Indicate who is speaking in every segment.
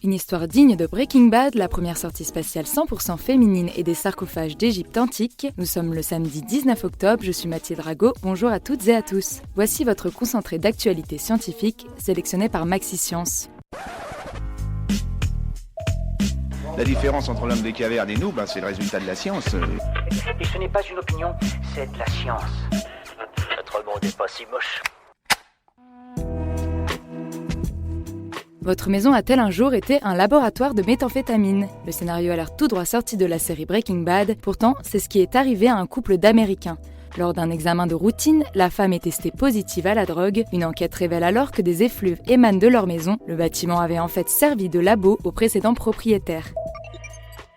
Speaker 1: Une histoire digne de Breaking Bad, la première sortie spatiale 100% féminine et des sarcophages d'Égypte antique. Nous sommes le samedi 19 octobre, je suis Mathilde Rago, bonjour à toutes et à tous. Voici votre concentré d'actualité scientifique, sélectionné par Maxi Science.
Speaker 2: La différence entre l'homme des cavernes et nous, c'est le résultat de la science.
Speaker 3: Et ce n'est pas une opinion, c'est de la science. Notre monde n'est pas si moche.
Speaker 1: Votre maison a-t-elle un jour été un laboratoire de méthamphétamine ? Le scénario a l'air tout droit sorti de la série Breaking Bad, pourtant c'est ce qui est arrivé à un couple d'Américains. Lors d'un examen de routine, la femme est testée positive à la drogue. Une enquête révèle alors que des effluves émanent de leur maison. Le bâtiment avait en fait servi de labo aux précédents propriétaires.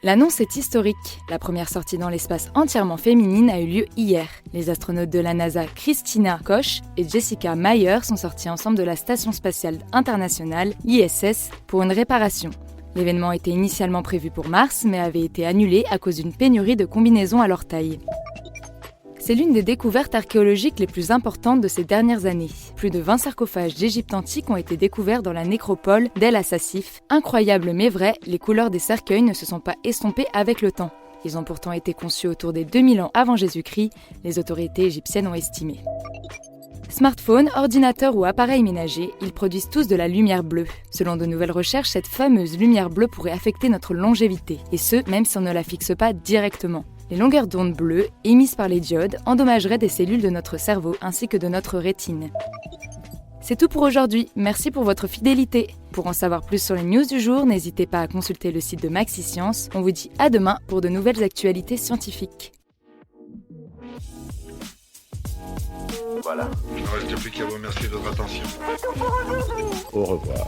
Speaker 1: L'annonce est historique. La première sortie dans l'espace entièrement féminine a eu lieu hier. Les astronautes de la NASA Christina Koch et Jessica Meyer sont sortis ensemble de la Station spatiale internationale, ISS, pour une réparation. L'événement était initialement prévu pour mars, mais avait été annulé à cause d'une pénurie de combinaisons à leur taille. C'est l'une des découvertes archéologiques les plus importantes de ces dernières années. Plus de 20 sarcophages d'Égypte antique ont été découverts dans la nécropole d'El Asasif. Incroyable mais vrai, les couleurs des cercueils ne se sont pas estompées avec le temps. Ils ont pourtant été conçus autour des 2000 ans avant Jésus-Christ, les autorités égyptiennes ont estimé. Smartphones, ordinateurs ou appareils ménagers, ils produisent tous de la lumière bleue. Selon de nouvelles recherches, cette fameuse lumière bleue pourrait affecter notre longévité, et ce, même si on ne la fixe pas directement. Les longueurs d'onde bleues, émises par les diodes, endommageraient des cellules de notre cerveau ainsi que de notre rétine. C'est tout pour aujourd'hui, merci pour votre fidélité. Pour en savoir plus sur les news du jour, n'hésitez pas à consulter le site de Maxi Science. On vous dit à demain pour de nouvelles actualités scientifiques.
Speaker 4: Voilà.
Speaker 5: Il ne reste plus qu'à vous remercier de votre attention.
Speaker 4: Au revoir.